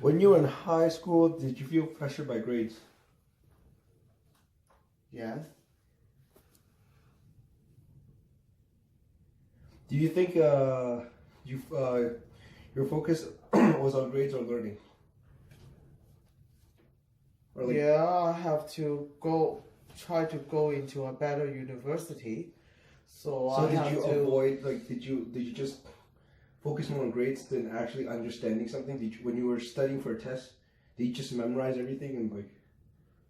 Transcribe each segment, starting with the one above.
When you were in high school, did you feel pressured by grades? Yes. Do you think your focus was on grades or learning? Or like, Yeah, I have to try to go into a better university. So I did have you to. avoid did you just focus more on grades than actually understanding something? Did you, when you were studying for a test, did you just memorize everything and like?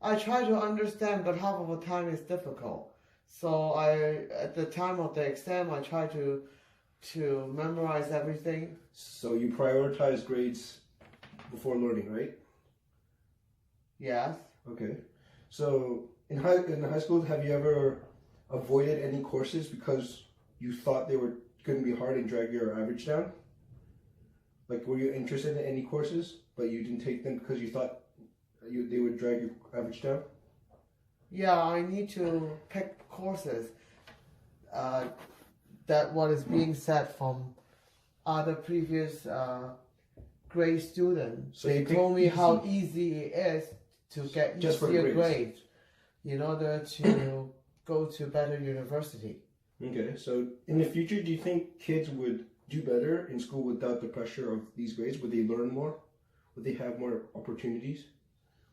I try to understand, but half of the time it's difficult. So at the time of the exam, I try to memorize everything. So you prioritize grades before learning, right? Yes. Okay. So in high school, have you ever avoided any courses because you thought they were going to be hard and drag your average down? Like, were you interested in any courses, but you didn't take them because you thought they would drag your average down? Yeah, I need to pick courses that what is being said from other previous grade students. So they told me how easy it is to get just easier grades in order to go to better university. Okay, so in the future, do you think kids would do better in school without the pressure of these grades? Would they learn more? Would they have more opportunities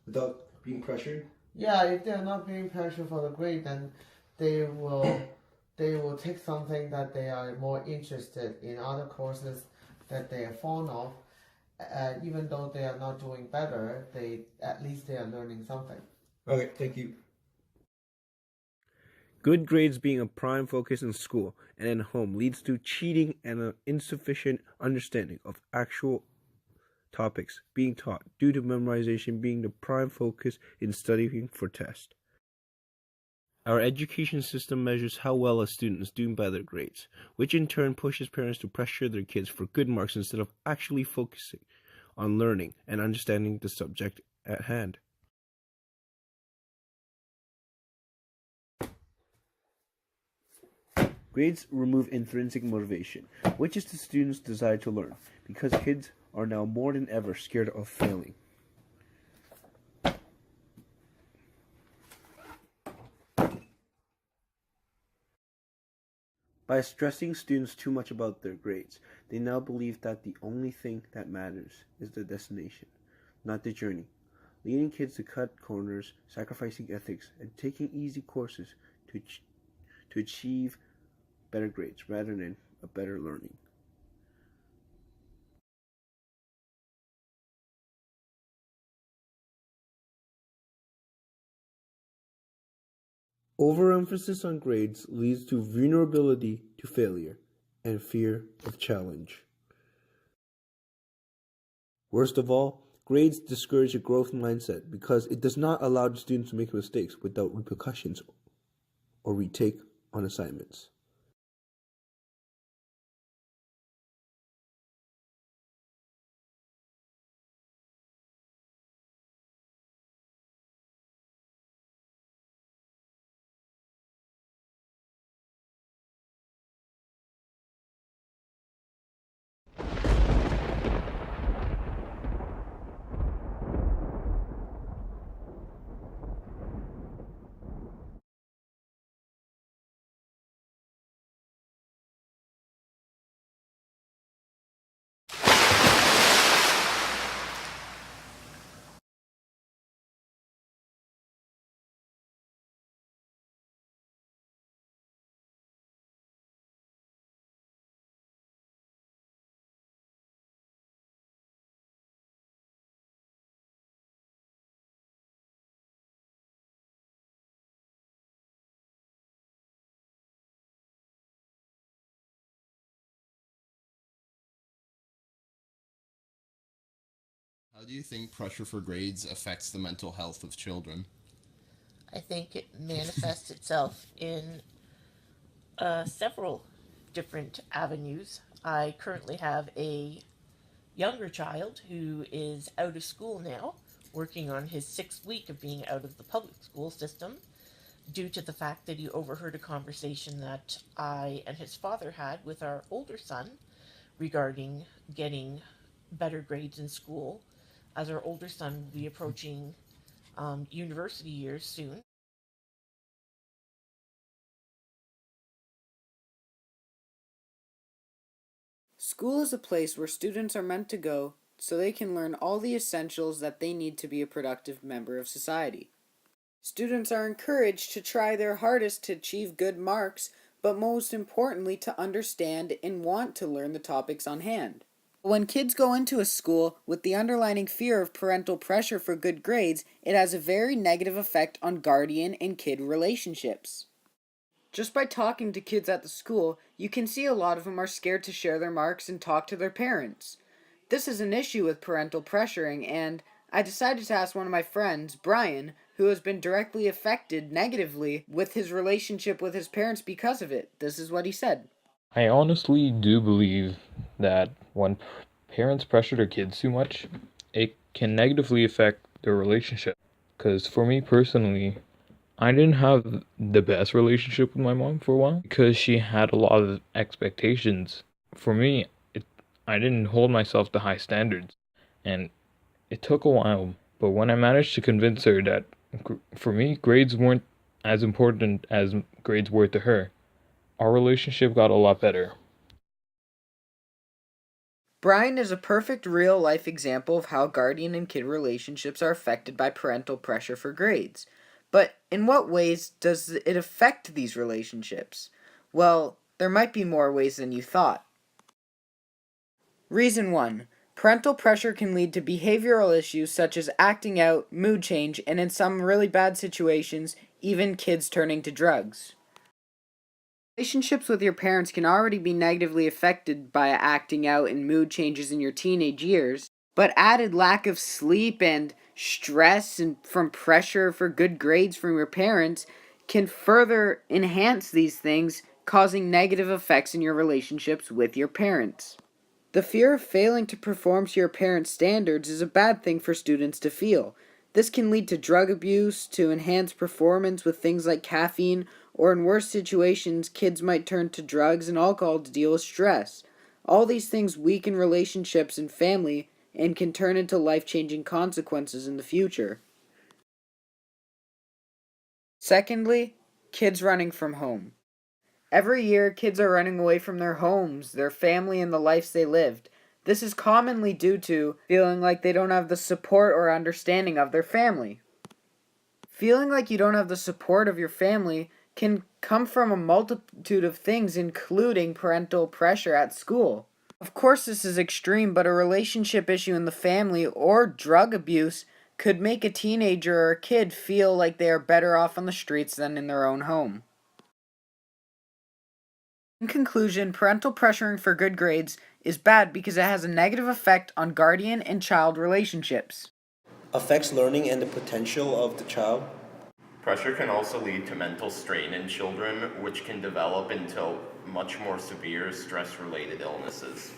without being pressured? Yeah, if they're not being pressured for the grade, then they will take something that they are more interested in, other courses that they are fond of. Even though they are not doing better, at least they are learning something. Okay, thank you. Good grades being a prime focus in school and at home leads to cheating and an insufficient understanding of actual topics being taught due to memorization being the prime focus in studying for tests. Our education system measures how well a student is doing by their grades, which in turn pushes parents to pressure their kids for good marks instead of actually focusing on learning and understanding the subject at hand. Grades remove intrinsic motivation, which is the student's desire to learn, because kids are now more than ever scared of failing. By stressing students too much about their grades, they now believe that the only thing that matters is the destination, not the journey, leading kids to cut corners, sacrificing ethics, and taking easy courses to achieve better grades rather than a better learning. Overemphasis on grades leads to vulnerability to failure and fear of challenge. Worst of all, grades discourage a growth mindset because it does not allow the students to make mistakes without repercussions or retake on assignments. How do you think pressure for grades affects the mental health of children? I think it manifests itself in several different avenues. I currently have a younger child who is out of school now, working on his 6th week of being out of the public school system, due to the fact that he overheard a conversation that I and his father had with our older son regarding getting better grades in school as our older son will be approaching university years soon. School is a place where students are meant to go so they can learn all the essentials that they need to be a productive member of society. Students are encouraged to try their hardest to achieve good marks, but most importantly to understand and want to learn the topics on hand. When kids go into a school with the underlying fear of parental pressure for good grades, it has a very negative effect on guardian and kid relationships. Just by talking to kids at the school, you can see a lot of them are scared to share their marks and talk to their parents. This is an issue with parental pressuring, and I decided to ask one of my friends, Brian, who has been directly affected negatively with his relationship with his parents because of it. This is what he said. I honestly do believe that when parents pressure their kids too much, it can negatively affect their relationship. Because for me personally, I didn't have the best relationship with my mom for a while because she had a lot of expectations. For me, I didn't hold myself to high standards, and it took a while. But when I managed to convince her that, for me, grades weren't as important as grades were to her, our relationship got a lot better. Brian is a perfect real-life example of how guardian and kid relationships are affected by parental pressure for grades. But in what ways does it affect these relationships? Well, there might be more ways than you thought. Reason 1. Parental pressure can lead to behavioral issues such as acting out, mood change, and in some really bad situations, even kids turning to drugs. Relationships with your parents can already be negatively affected by acting out and mood changes in your teenage years, but added lack of sleep and stress and from pressure for good grades from your parents can further enhance these things, causing negative effects in your relationships with your parents. The fear of failing to perform to your parents' standards is a bad thing for students to feel. This can lead to drug abuse, to enhance performance with things like caffeine, or in worse situations, kids might turn to drugs and alcohol to deal with stress. All these things weaken relationships and family and can turn into life-changing consequences in the future. Secondly, kids running from home. Every year, kids are running away from their homes, their family, and the lives they lived. This is commonly due to feeling like they don't have the support or understanding of their family. Feeling like you don't have the support of your family can come from a multitude of things, including parental pressure at school. Of course, this is extreme, but a relationship issue in the family or drug abuse could make a teenager or a kid feel like they are better off on the streets than in their own home. In conclusion, parental pressuring for good grades is bad because it has a negative effect on guardian and child relationships. Affects learning and the potential of the child. Pressure can also lead to mental strain in children, which can develop into much more severe stress-related illnesses.